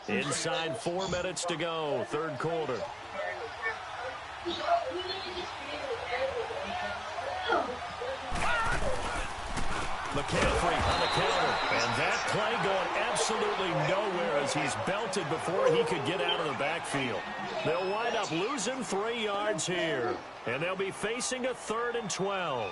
Inside 4 minutes to go, 3rd quarter. McCaffrey on the counter. And that play going absolutely nowhere as he's belted before he could get out of the backfield. They'll wind up losing 3 yards here. And they'll be facing a 3rd and 12.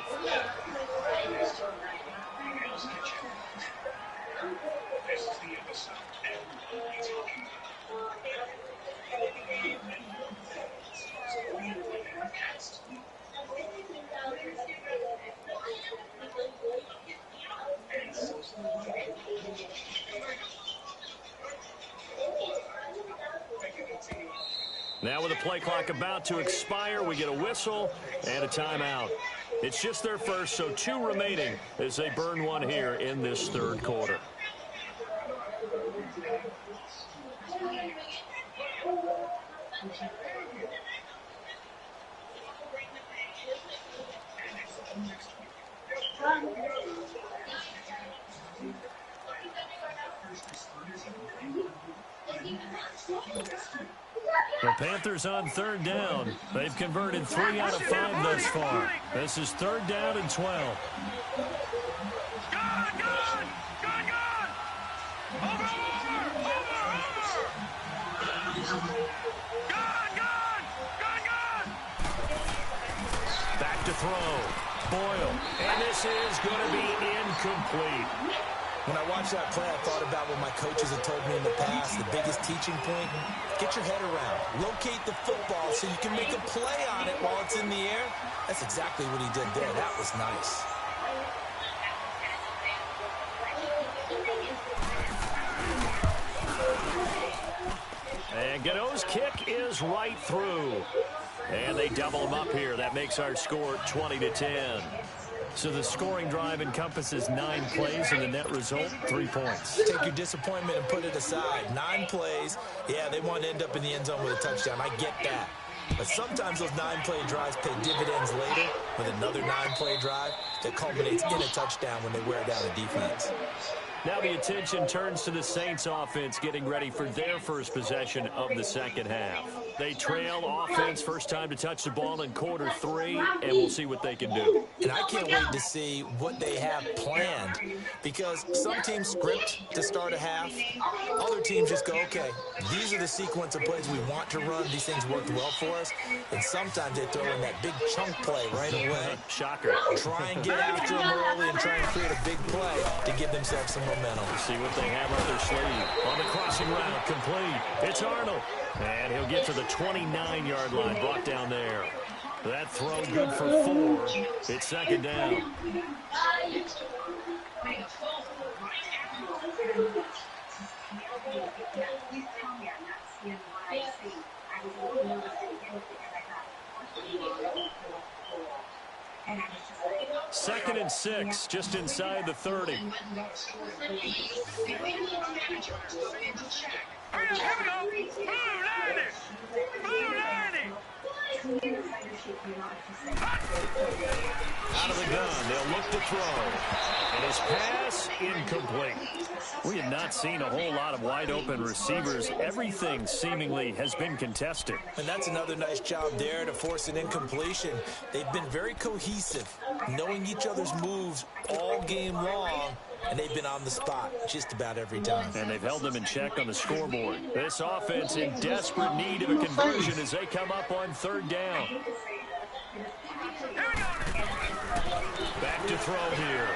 Now with the play clock about to expire, we get a whistle and a timeout. It's just their first, so 2 remaining as they burn one here in this 3rd quarter. The Panthers on 3rd down. They've converted 3 out of 5 thus far. This is 3rd down and 12. Gone! Over! Gone! Back to throw. Boyle. And this is going to be incomplete. When I watched that play, I thought about what my coaches had told me in the past. The biggest teaching point, get your head around. Locate the football so you can make a play on it while it's in the air. That's exactly what he did there. That was nice. And Gano's kick is right through. And they double them up here. That makes our score 20-10. So the scoring drive encompasses 9 plays, and the net result, 3 points. Take your disappointment and put it aside. 9 plays. Yeah, they want to end up in the end zone with a touchdown. I get that. But sometimes those 9-play drives pay dividends later with another 9-play drive that culminates in a touchdown when they wear down a defense. Now the attention turns to the Saints offense getting ready for their first possession of the second half. They trail offense, first time to touch the ball in quarter 3, and we'll see what they can do. And I can't wait to see what they have planned, because some teams script to start a half. Other teams just go, okay, these are the sequence of plays we want to run. These things worked well for us. And sometimes they throw in that big chunk play right away. Shocker. Try and get after them early and try and create a big play to give themselves some momentum. See what they have up their sleeve. On the crossing route, complete. It's Arnold. And he'll get to the 29-yard line, brought down there. That throw good for 4. It's second down. Second and 6, just inside the 30. Here we go. Blue 90. Out of the gun, they'll look to throw. And his pass, incomplete. We have not seen a whole lot of wide-open receivers. Everything seemingly has been contested. And that's another nice job there to force an incompletion. They've been very cohesive, knowing each other's moves all game long, and they've been on the spot just about every time. And they've held them in check on the scoreboard. This offense in desperate need of a conversion as they come up on third down. Back to throw here.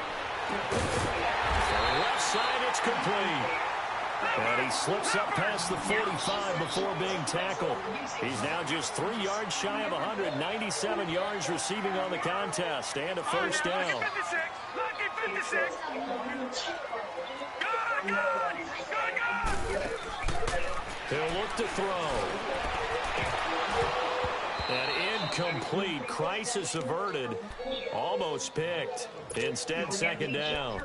Left side, it's complete. And he slips up past the 45 before being tackled. He's now just 3 yards shy of 197 yards receiving on the contest and a first down. Lucky 56. He'll look to throw. And incomplete. Crisis averted. Almost picked. Instead, second down.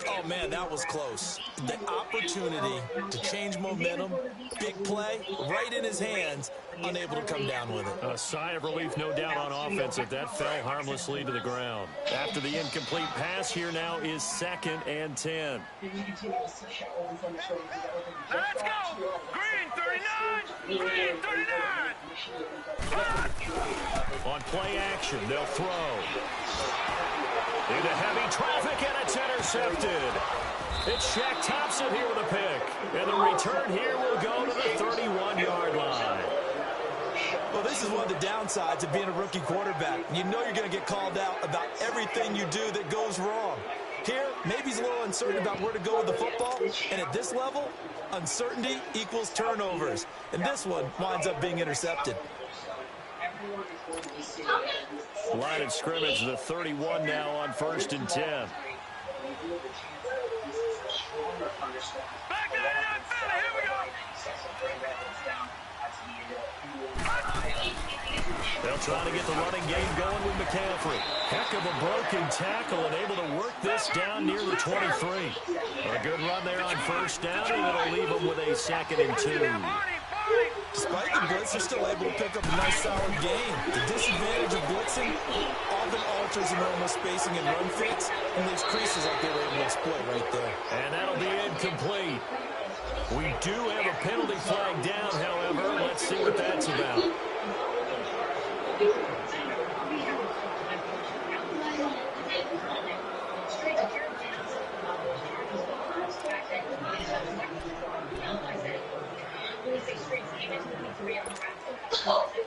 Oh, man, that was close. The opportunity to change momentum, big play, right in his hands, unable to come down with it. A sigh of relief, no doubt, on offense if that fell harmlessly to the ground. After the incomplete pass, here now is 2nd and 10. Let's go. Green 39. Green 39. On play action, they'll throw. Into heavy traffic, and it's intercepted. It's Shaq Thompson here with a pick. And the return here will go to the 31-yard line. Well, this is one of the downsides of being a rookie quarterback. You know you're going to get called out about everything you do that goes wrong. Here, maybe he's a little uncertain about where to go with the football. And at this level, uncertainty equals turnovers. And this one winds up being intercepted. Line of scrimmage, the 31 now on 1st and 10. Back to that fella. Here we go. They'll try to get the running game going with McCaffrey. Heck of a broken tackle and able to work this down near the 23. A good run there on 1st down, and it'll leave them with a 2nd and 2. Despite the blitz, they're still able to pick up a nice solid gain. The disadvantage of blitzing often alters the normal spacing and run fits and leaves creases like they were able to exploit right there. And that'll be incomplete. We do have a penalty flag down, however. Let's see what that's about.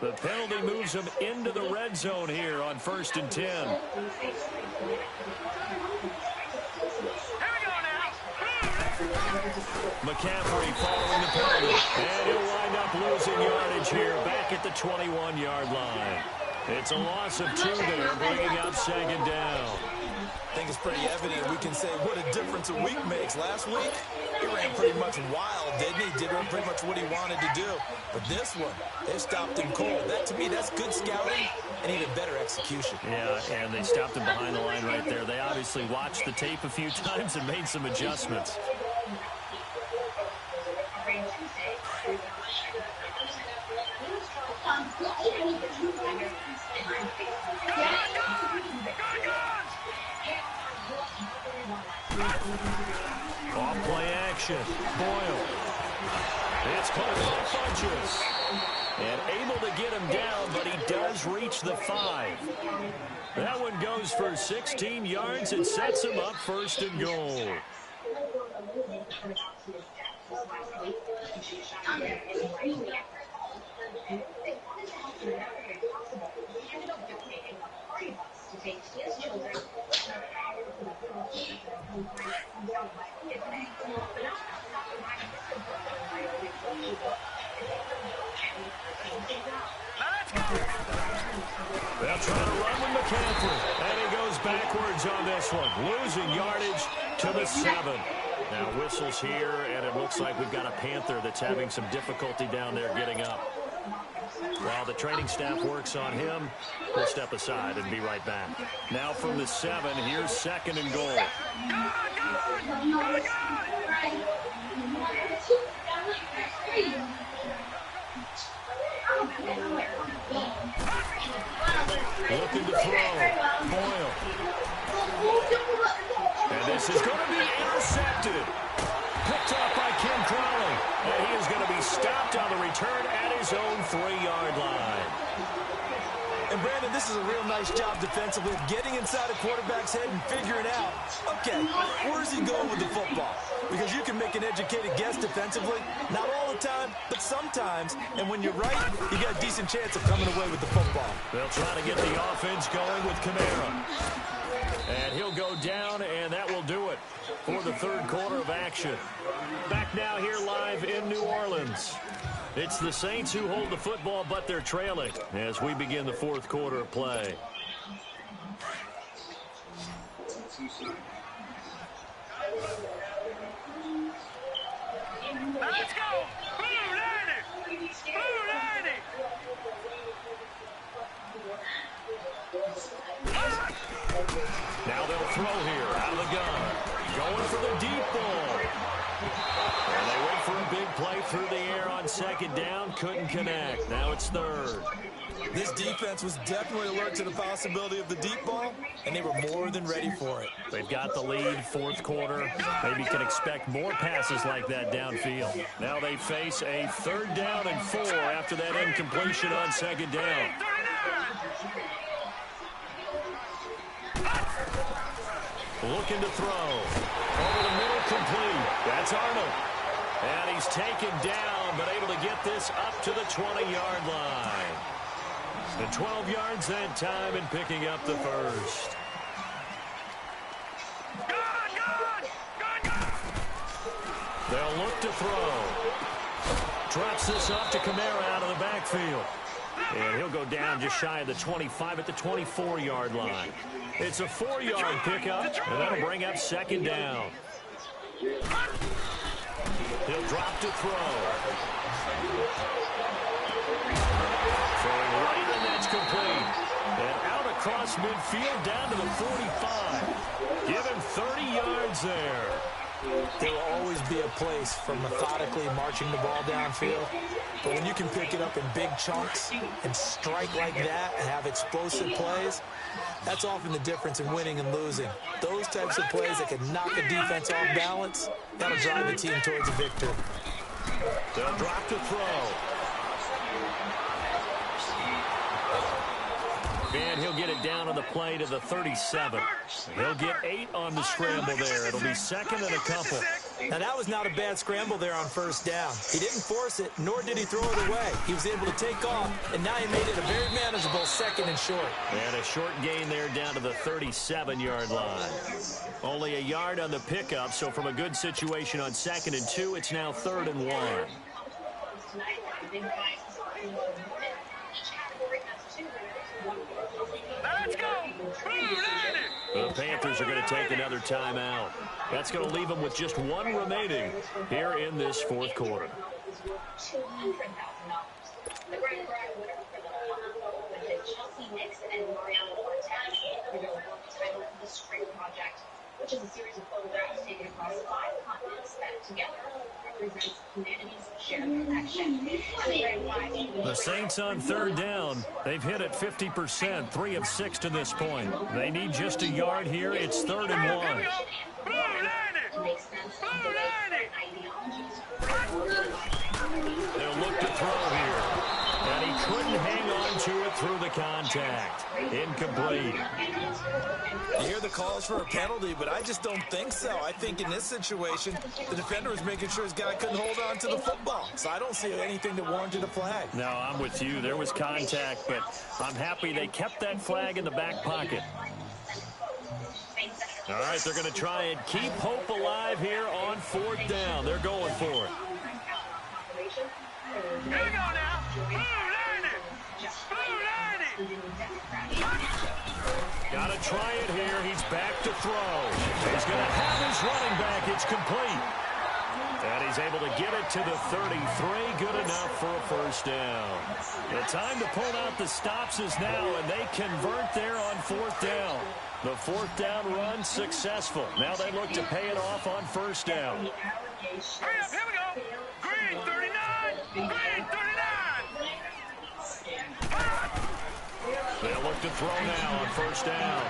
The penalty moves them into the red zone here on 1st and 10. Here we go now. McCaffrey following the penalty. And he'll wind up losing yardage here back at the 21-yard line. It's a loss of 2 there, bringing up 2nd down. Things think it's pretty evident. We can say what a difference a week makes. Last week, he ran pretty much wild, didn't he? Did pretty much what he wanted to do. But this one, they stopped him cold. That, to me, that's good scouting and even better execution. Yeah, and they stopped him behind the line right there. They obviously watched the tape a few times and made some adjustments. Off play action. Boyle. It's close to punches. And able to get him down, but he does reach the 5. That one goes for 16 yards and sets him up first and goal. They'll try to run with McCaffrey, and he goes backwards on this one, losing yardage to the 7. Now whistles here, and it looks like we've got a Panther that's having some difficulty down there getting up. While the training staff works on him, we'll step aside and be right back. Now from the 7, here's second and goal. Looking to throw. Boyle. And this is going to be intercepted. Picked off by Kim Crowley. And he is going to be stopped on the return at his own 3-yard line. And, Brandon, this is a real nice job defensively of getting inside a quarterback's head and figuring out, okay, where's he going with the football? Because you can make an educated guess defensively. Not all the time, but sometimes. And when you're right, you got a decent chance of coming away with the football. They'll try to get the offense going with Kamara. And he'll go down, and that will do it for the third quarter of action. Back now here live in New Orleans. It's the Saints who hold the football, but they're trailing as we begin the fourth quarter of play. Let's go! Blue 90! Blue 90! Now they'll throw here out of the gun. Going for the deep ball. And they went for a big play through the air on second down. Couldn't connect. Now it's third. This defense was definitely alert to the possibility of the deep ball, and they were more than ready for it. They've got the lead, fourth quarter. Maybe can expect more passes like that downfield. Now they face a 3rd down and 4 after that incompletion on second down. Looking to throw. Over the middle, complete. That's Arnold. And he's taken down, but able to get this up to the 20-yard line. And 12 yards that time and picking up the first. They'll look to throw. Drops this off to Kamara out of the backfield. And he'll go down just shy of the 25 at the 24-yard line. It's a 4-yard pickup, and that'll bring up second down. He'll drop to throw. Throwing right, and that's complete. And out across midfield down to the 45. Give him 30 yards there. There will always be a place for methodically marching the ball downfield. But when you can pick it up in big chunks and strike like that and have explosive plays, that's often the difference in winning and losing. Those types of plays that can knock a defense off balance, that'll drive the team towards a victory. They'll drop to throw. And he'll get it down on the play to the 37. He'll get 8 on the scramble there. It'll be second and a couple. Now, that was not a bad scramble there on first down. He didn't force it, nor did he throw it away. He was able to take off, and now he made it a very manageable second and short. And a short gain there down to the 37-yard line. Only a yard on the pickup, so from a good situation on 2nd and 2, it's now 3rd and 1. Let's go! The Panthers are going to take another timeout. That's going to leave them with just one remaining here in this fourth quarter. $200,000. The grand prize winner for the with his Chelsea Knicks and Mariano Cortez for their work titled The String Project, which is a series of photographs taken across 5 continents that together represents humanity's shared connection. The Saints on third down. They've hit it 50%, 3 of 6 to this point. They need just a yard here. It's 3rd and 1. They'll look to throw here. And he couldn't hang on to it through the contact. Incomplete. You hear the calls for a penalty, but I just don't think so. I think in this situation, the defender was making sure his guy couldn't hold on to the football. So I don't see anything that warranted a flag. No, I'm with you. There was contact, but I'm happy they kept that flag in the back pocket. All right, they're going to try and keep hope alive here on 4th down. They're going for it. Here we go now. Got to try it here. He's back to throw. He's going to have his running back. It's complete. And he's able to get it to the 33. Good enough for a 1st down. The time to pull out the stops is now, and they convert there on 4th down. The 4th down run successful. Now they look to pay it off on 1st down. Hurry up, here we go. Green 39. Green 39. They'll look to throw now on 1st down.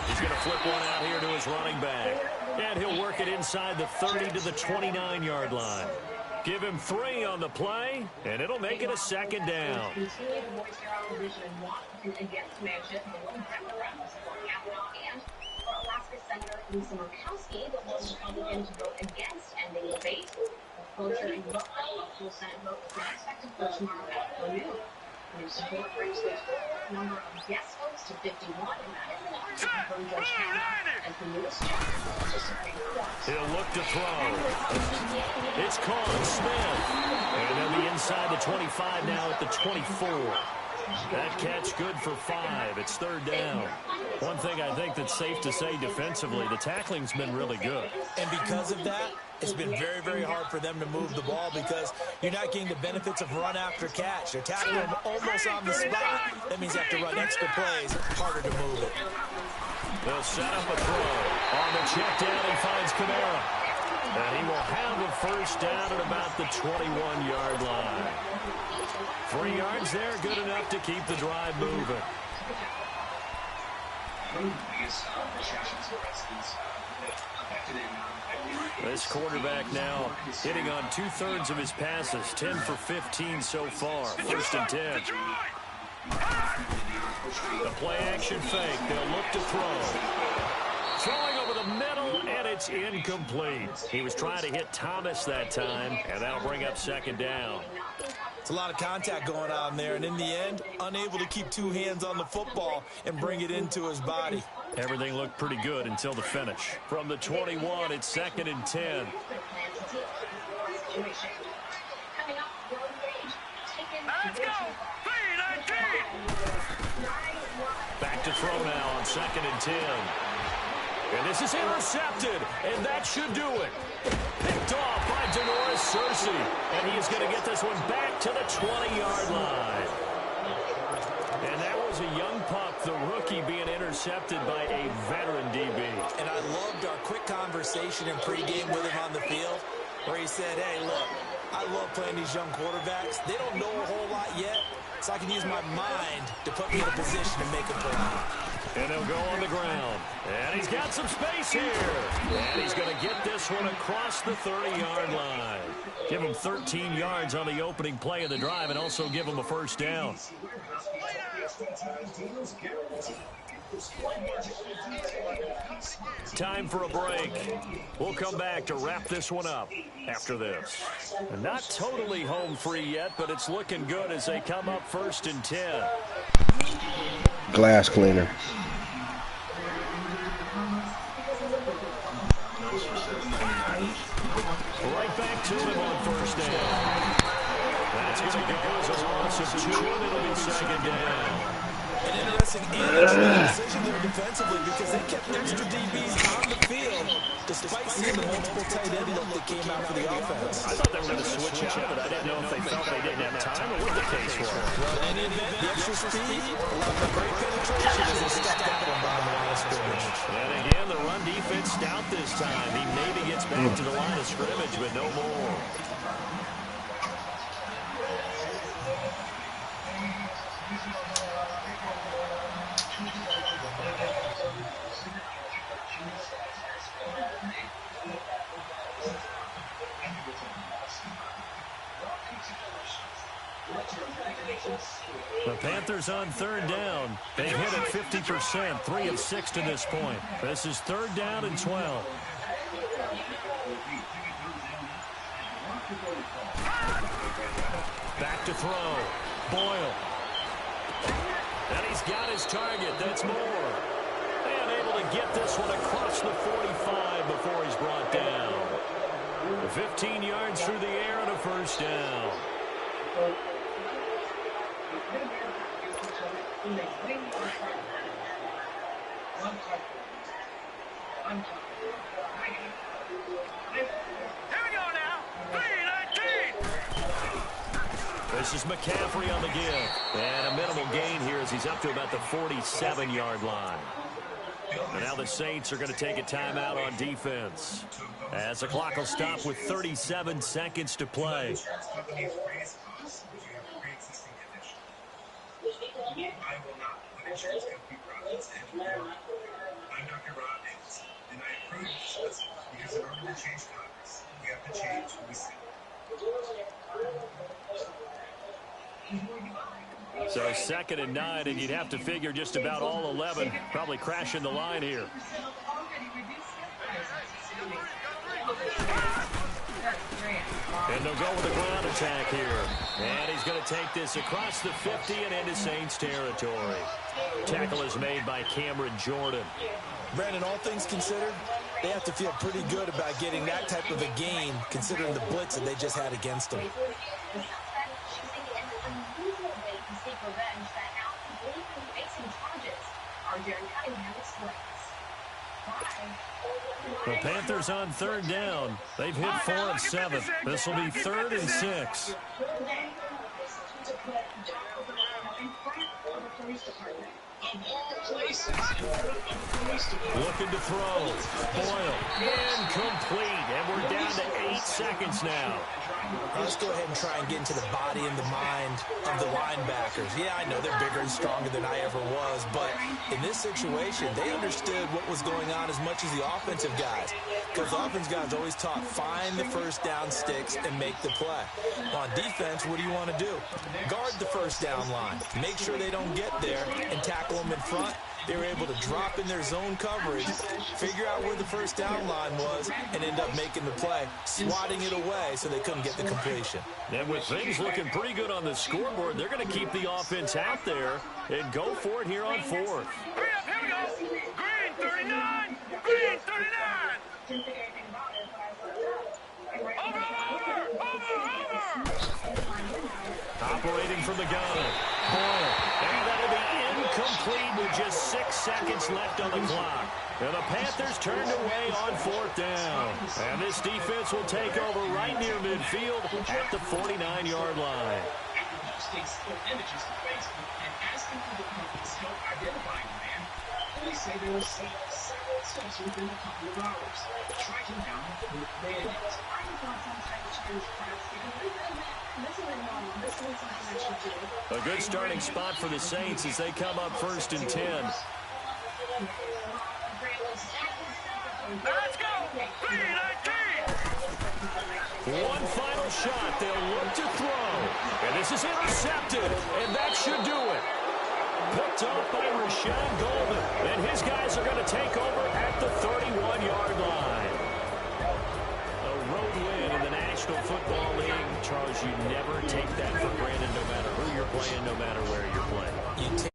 He's going to flip one out here to his running back. And he'll work it inside the 30 to the 29-yard line. Give him 3 on the play, and it'll make it a 2nd down. Lisa Murkowski, the lone Republican to vote against ending the debate. Closer in Brooklyn, a full Senate vote is not expected for tomorrow at noon. New support brings the total number of yes votes to 51, and that is an article from Judge Kavanaugh as the newest chairman of the Supreme Court. He'll look to throw. It's caught. Smith. And they'll be inside the 25 now at the 24. That catch good for 5. It's 3rd down. One thing I think that's safe to say defensively, the tackling's been really good. And because of that, it's been very, very hard for them to move the ball because you're not getting the benefits of run after catch. They're tackling them almost on the spot. That means you have to run extra plays, harder to move it. They'll set up a throw. On the check down, he finds Kamara. And he will have a 1st down at about the 21-yard line. 3 yards there, good enough to keep the drive moving. This quarterback now hitting on 2/3 of his passes, 10 for 15 so far. 1st and 10. The play action fake. They'll look to throw. Throwing over the middle, and it's incomplete. He was trying to hit Thomas that time, and that'll bring up 2nd down. It's a lot of contact going on there, and in the end, unable to keep 2 hands on the football and bring it into his body. Everything looked pretty good until the finish. From the 21, it's 2nd and 10. Let's go. 3-19. Back to throw now on 2nd and 10. And this is intercepted, and that should do it. Picked off by Denoris Searcy, and he is going to get this one back to the 20-yard line. And that was a young pup, the rookie, being intercepted by a veteran DB. And I loved our quick conversation in pregame with him on the field where he said, hey, look, I love playing these young quarterbacks. They don't know a whole lot yet, so I can use my mind to put me in a position to make a play. And he'll go on the ground. And he's got some space here. And he's going to get this one across the 30-yard line. Give him 13 yards on the opening play of the drive and also give him a 1st down. Time for a break. We'll come back to wrap this one up after this. Not totally home free yet, but it's looking good as they come up 1st and 10. Glass cleaner. Right back to him on 1st down. That's going to go as a loss of 2, and it'll be 2nd down. An interesting decision there defensively because they kept extra DBs on the field despite seeing the multiple tight end look that came out for the offense. I thought they were going to switch out, but I didn't know if they felt they didn't have time or what the case was. Well, in any event, the extra speed allowed the great penetration as they stepped out on the line of scrimmage. And again, the run defense stout this time. He maybe gets back to the line of scrimmage, but no more. The Panthers on third down. They hit it 50%, 3 of 6 to this point. This is third down and 12. Back to throw. Boyle. And he's got his target. That's Moore. And able to get this one across the 45 before he's brought down. 15 yards through the air and a first down. This is McCaffrey on the give. And a minimal gain here as he's up to about the 47-yard line. And now the Saints are going to take a timeout on defense, as the clock will stop with 37 seconds to play. I will not put insurance company profits anymore. I'm Dr. Robbins, and I approve this because in order to change Congress, we have to change who we see. So 2nd and 9, and you'd have to figure just about all 11 probably crashing the line here. And they'll go with a ground attack here. And he's going to take this across the 50 and into Saints territory. Tackle is made by Cameron Jordan. Brandon, all things considered, they have to feel pretty good about getting that type of a gain, considering the blitz that they just had against them. The Panthers on third down. They've hit 4 of 7. This will be 3rd and 6. Looking to throw. Boyle. Incomplete. And we're down to 8 seconds now. Let's go ahead and try and get into the body and the mind of the linebackers. Yeah, I know they're bigger and stronger than I ever was, but in this situation, they understood what was going on as much as the offensive guys. Because the offensive guys always taught, find the first down sticks and make the play. On defense, what do you want to do? Guard the first down line. Make sure they don't get there and tackle them in front. They were able to drop in their zone coverage, figure out where the first down line was, and end up making the play, swatting it away so they couldn't get the completion. And with things looking pretty good on the scoreboard, they're going to keep the offense out there and go for it here on 4th. Hurry up, here we go. Green 39. Green 39. Over. Operating from the gun. Boyle. And that'll be incomplete with just 6 seconds left on the clock. And the Panthers turned away on 4th down. And this defense will take over right near midfield at the 49-yard line. Images to Facebook and asking for the company's help identifying the man. Police say they received several tips within a couple of hours, tracking down who the man is. A good starting spot for the Saints as they come up 1st and 10. Let's go. 3-19. One final shot. They'll look to throw. And this is intercepted. And that should do it. Picked off by Rashawn Golden. And his guys are going to take over at the 31-yard line. A road win in the National Football League. Charles, you never take that for granted no matter who you're playing, no matter where you're playing.